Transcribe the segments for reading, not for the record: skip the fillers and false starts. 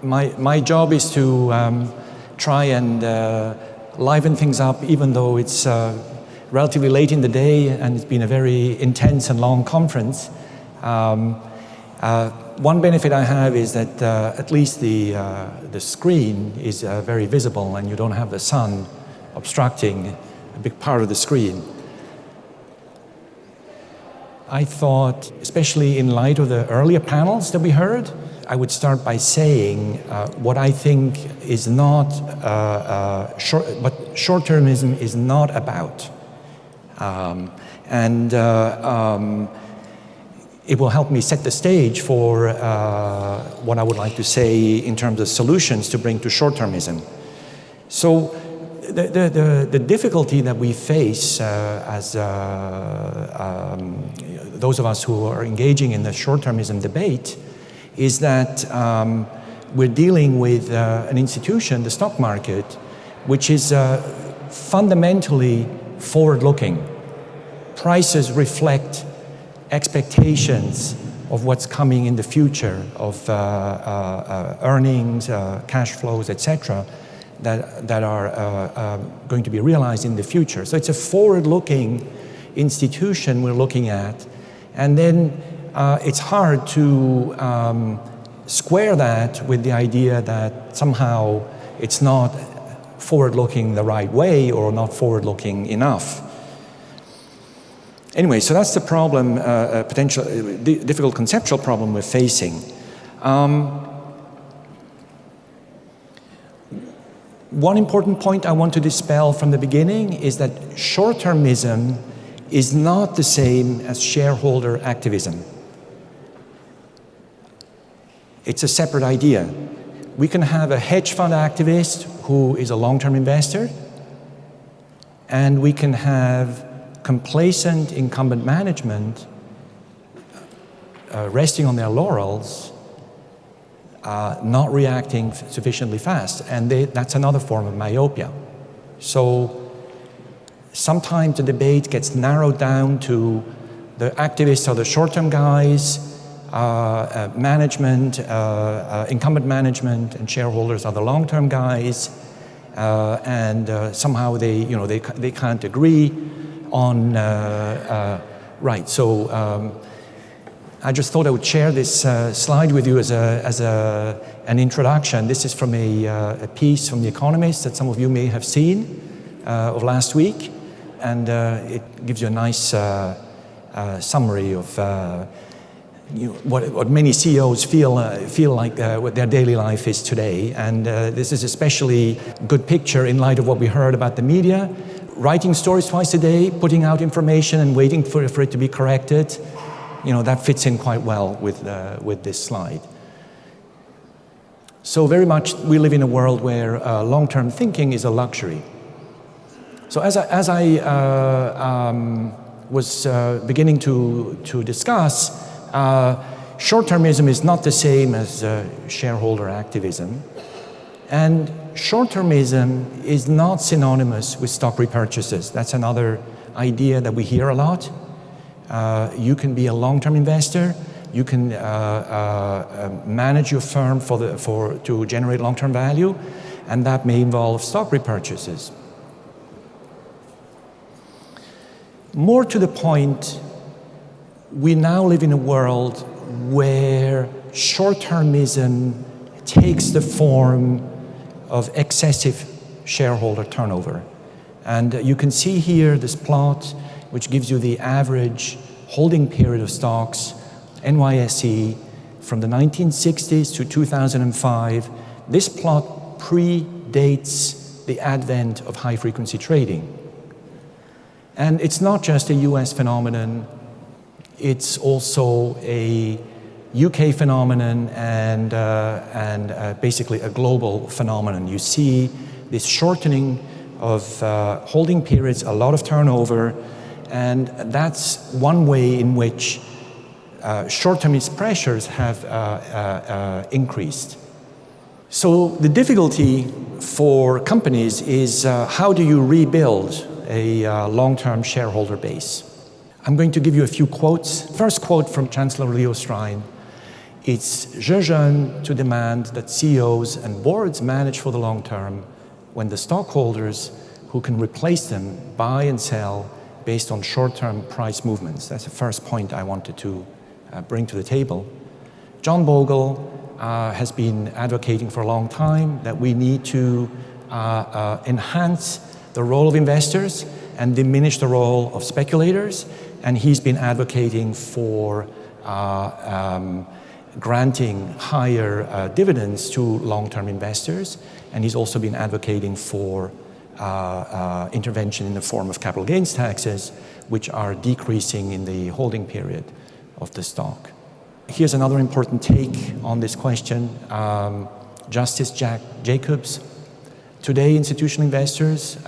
my job is to try and liven things up, even though it's relatively late in the day and it's been a very intense and long conference. One benefit I have is that at least the screen is very visible and you don't have the sun obstructing a big part of the screen. I thought, especially in light of the earlier panels that we heard, I would start by saying what I think is not, what short-termism is not about. It will help me set the stage for what I would like to say in terms of solutions to bring to short-termism. So the difficulty that we face as those of us who are engaging in the short-termism debate is that we're dealing with an institution, the stock market, which is fundamentally forward-looking. Prices reflect expectations of what's coming in the future, of earnings, cash flows, etc., that are going to be realized in the future. So it's a forward-looking institution we're looking at, and then it's hard to square that with the idea that somehow it's not forward-looking the right way or not forward-looking enough. Anyway, so that's the problem, potential difficult conceptual problem we're facing. One important point I want to dispel from the beginning is that short-termism is not the same as shareholder activism. It's a separate idea. We can have a hedge fund activist who is a long-term investor, and we can have complacent incumbent management resting on their laurels, not reacting sufficiently fast, and that's another form of myopia. So sometimes the debate gets narrowed down to the activists are the short-term guys, management, incumbent management and shareholders are the long-term guys, and somehow they can't agree on right. So I just thought I would share this slide with you as an introduction. This is from a piece from The Economist that some of you may have seen of last week, and it gives you a nice summary of what many CEOs feel like what their daily life is today. And this is especially a good picture in light of what we heard about the media. Writing stories twice a day, putting out information and waiting for it to be corrected, that fits in quite well with this slide. So very much we live in a world where long-term thinking is a luxury. So as I was beginning to discuss, short-termism is not the same as shareholder activism, and short-termism is not synonymous with stock repurchases. That's another idea that we hear a lot. You can be a long-term investor. You can manage your firm to generate long-term value, and that may involve stock repurchases. More to the point, we now live in a world where short-termism takes the form of excessive shareholder turnover. And you can see here this plot, which gives you the average holding period of stocks, NYSE, from the 1960s to 2005. This plot predates the advent of high-frequency trading. And it's not just a US phenomenon, it's also a UK phenomenon and basically a global phenomenon. You see this shortening of holding periods, a lot of turnover, and that's one way in which short-termist pressures have increased. So the difficulty for companies is how do you rebuild a long-term shareholder base? I'm going to give you a few quotes. First quote from Chancellor Leo Strine It's zherzhen to demand that CEOs and boards manage for the long term when the stockholders who can replace them buy and sell based on short-term price movements. That's the first point I wanted to bring to the table. John Bogle has been advocating for a long time that we need to enhance the role of investors and diminish the role of speculators, and he's been advocating for granting higher dividends to long-term investors, and he's also been advocating for intervention in the form of capital gains taxes, which are decreasing in the holding period of the stock. Here's another important take on this question. Justice Jack Jacobs. Today, institutional investors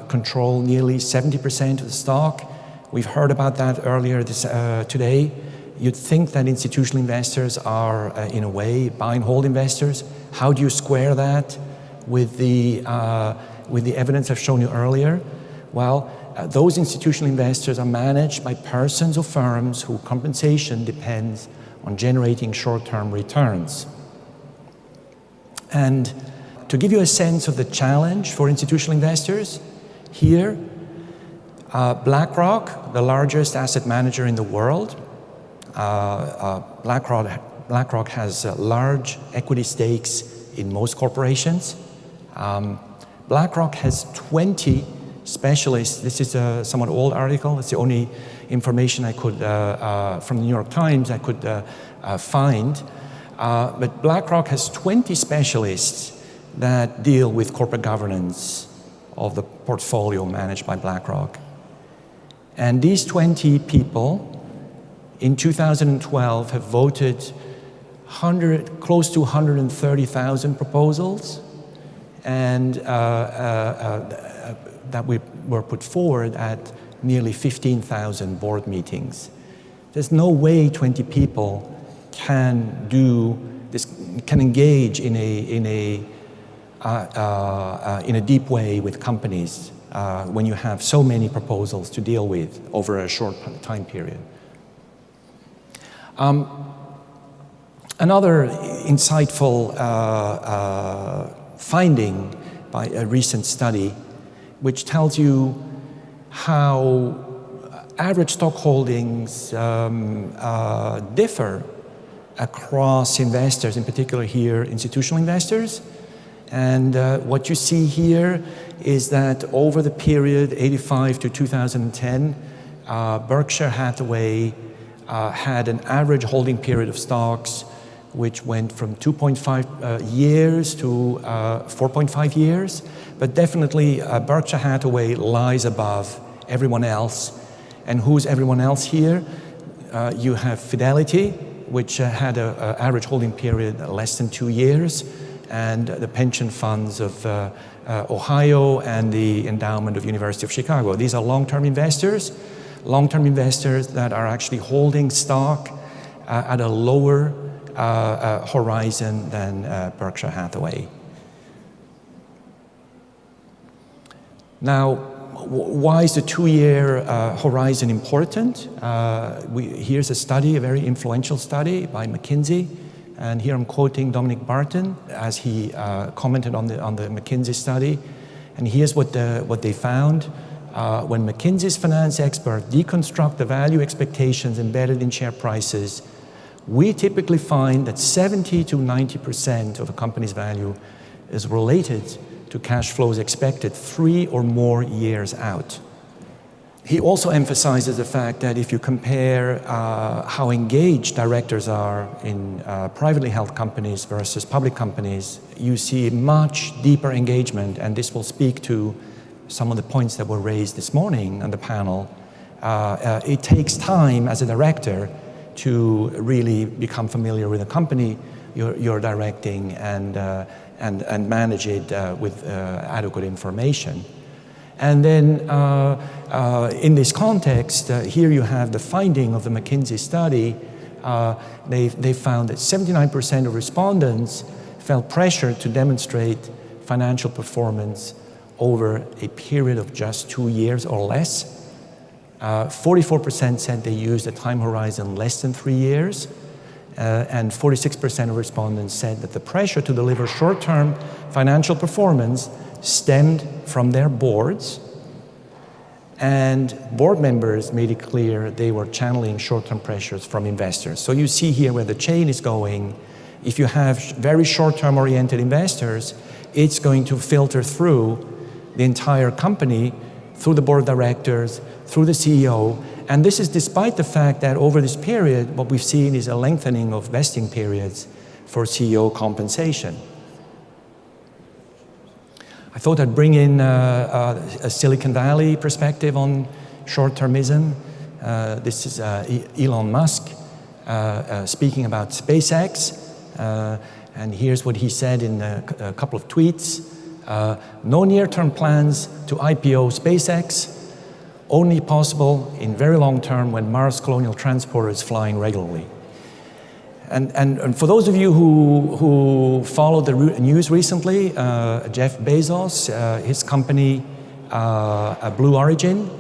control nearly 70% of the stock. We've heard about that earlier today. You'd think that institutional investors are, in a way, buy and hold investors. How do you square that with the evidence I've shown you earlier? Well, those institutional investors are managed by persons or firms whose compensation depends on generating short-term returns. And to give you a sense of the challenge for institutional investors, here, BlackRock, the largest asset manager in the world, BlackRock has large equity stakes in most corporations. BlackRock has 20 specialists. This is a somewhat old article. It's the only information I could, from the New York Times, I could find. But BlackRock has 20 specialists that deal with corporate governance of the portfolio managed by BlackRock. And these 20 people in 2012 have voted close to 130,000 proposals, and that were put forward at nearly 15,000 board meetings. There's no way 20 people can do this, can engage in a deep way with companies when you have so many proposals to deal with over a short time period. Another insightful finding by a recent study, which tells you how average stock holdings differ across investors, in particular here, institutional investors. And what you see here is that over the period 85 to 2010, Berkshire Hathaway had an average holding period of stocks which went from 2.5 years to 4.5 years. But definitely Berkshire Hathaway lies above everyone else. And who's everyone else here? You have Fidelity, which had an average holding period less than 2 years, and the pension funds of Ohio and the endowment of University of Chicago. These are long-term investors that are actually holding stock at a lower horizon than Berkshire Hathaway. Now, why is the 2-year horizon important? Here's a study, a very influential study by McKinsey, and here I'm quoting Dominic Barton as he commented on the McKinsey study. And here's what they found. When McKinsey's finance experts deconstruct the value expectations embedded in share prices, we typically find that 70 to 90% of a company's value is related to cash flows expected 3 or more years out. He also emphasizes the fact that if you compare how engaged directors are in privately held companies versus public companies, you see much deeper engagement, and this will speak to some of the points that were raised this morning on the panel. It takes time as a director to really become familiar with the company you're directing and manage it with adequate information. And then in this context, here you have the finding of the McKinsey study. They found that 79% of respondents felt pressured to demonstrate financial performance over a period of just 2 years or less. 44% said they used a time horizon less than 3 years, and 46% of respondents said that the pressure to deliver short-term financial performance stemmed from their boards, and board members made it clear they were channeling short-term pressures from investors. So you see here where the chain is going. If you have very short-term oriented investors, it's going to filter through the entire company, through the board of directors, through the CEO, and this is despite the fact that over this period, what we've seen is a lengthening of vesting periods for CEO compensation. I thought I'd bring in a Silicon Valley perspective on short-termism. This is Elon Musk speaking about SpaceX, and here's what he said in a couple of tweets. No near-term plans to IPO SpaceX, only possible in very long term when Mars Colonial Transporter is flying regularly. And for those of you who followed the news recently, Jeff Bezos, his company, Blue Origin,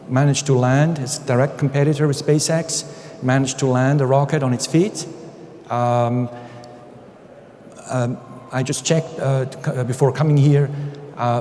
managed to land, his direct competitor with SpaceX, managed to land a rocket on its feet. I just checked before coming here,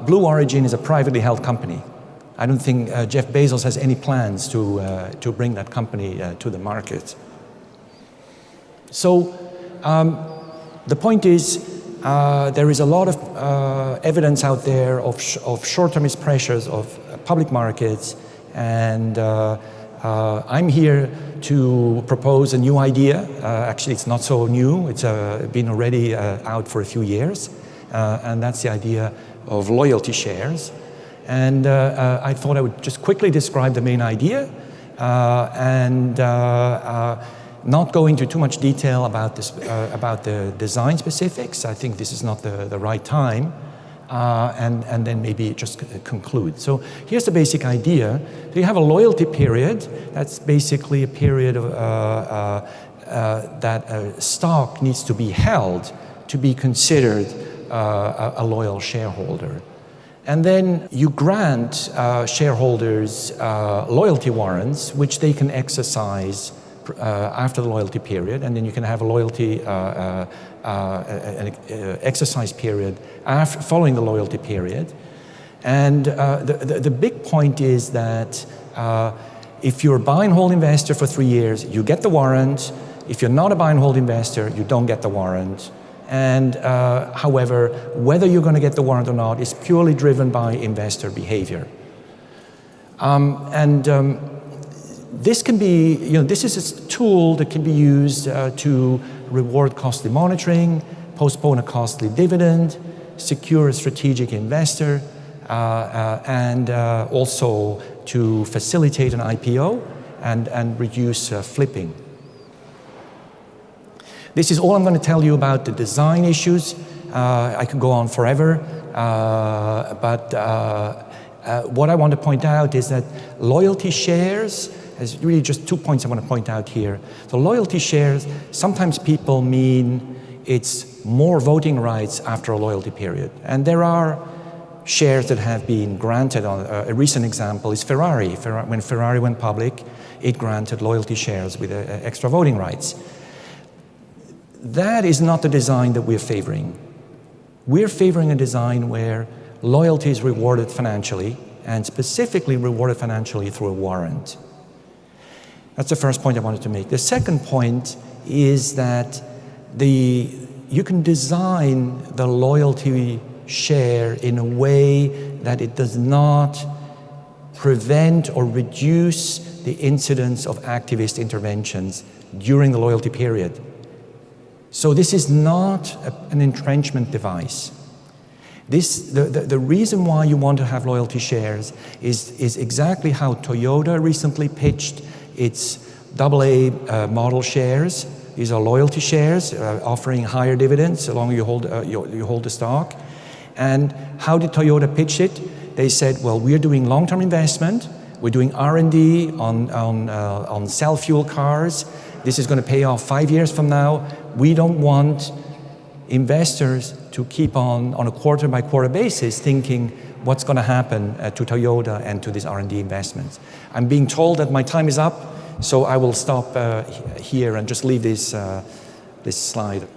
Blue Origin is a privately held company. I don't think Jeff Bezos has any plans to bring that company to the market. So the point is, there is a lot of evidence out there of short-termist pressures of public markets, and I'm here to propose a new idea. Actually, it's not so new. It's been already out for a few years, and that's the idea of loyalty shares. And I thought I would just quickly describe the main idea and not go into too much detail about this, about the design specifics. I think this is not the right time. And then maybe just conclude. So here's the basic idea. So you have a loyalty period. That's basically a period of, that a stock needs to be held to be considered a loyal shareholder. And then you grant shareholders loyalty warrants, which they can exercise after the loyalty period, and then you can have a loyalty exercise period following the loyalty period. And the big point is that if you're a buy and hold investor for 3 years, you get the warrant. If you're not a buy and hold investor, you don't get the warrant. And however, whether you're going to get the warrant or not is purely driven by investor behavior. This can be, this is a tool that can be used to reward costly monitoring, postpone a costly dividend, secure a strategic investor, and also to facilitate an IPO and reduce flipping. This is all I'm going to tell you about the design issues. I could go on forever, but what I want to point out is that loyalty shares, there's really just 2 points I want to point out here. So loyalty shares, sometimes people mean it's more voting rights after a loyalty period. And there are shares that have been granted. A recent example is Ferrari. When Ferrari went public, it granted loyalty shares with extra voting rights. That is not the design that we're favoring. We're favoring a design where loyalty is rewarded financially, and specifically rewarded financially through a warrant. That's the first point I wanted to make. The second point is that you can design the loyalty share in a way that it does not prevent or reduce the incidence of activist interventions during the loyalty period. So this is not an entrenchment device. The reason why you want to have loyalty shares is exactly how Toyota recently pitched its AA model shares. These are loyalty shares offering higher dividends so long as you hold the stock. And how did Toyota pitch it? They said, well, we're doing long-term investment. We're doing R&D on cell fuel cars. This is going to pay off 5 years from now. We don't want investors to keep on a quarter-by-quarter basis thinking what's going to happen to Toyota and to these R&D investments. I'm being told that my time is up, so I will stop here and just leave this this slide.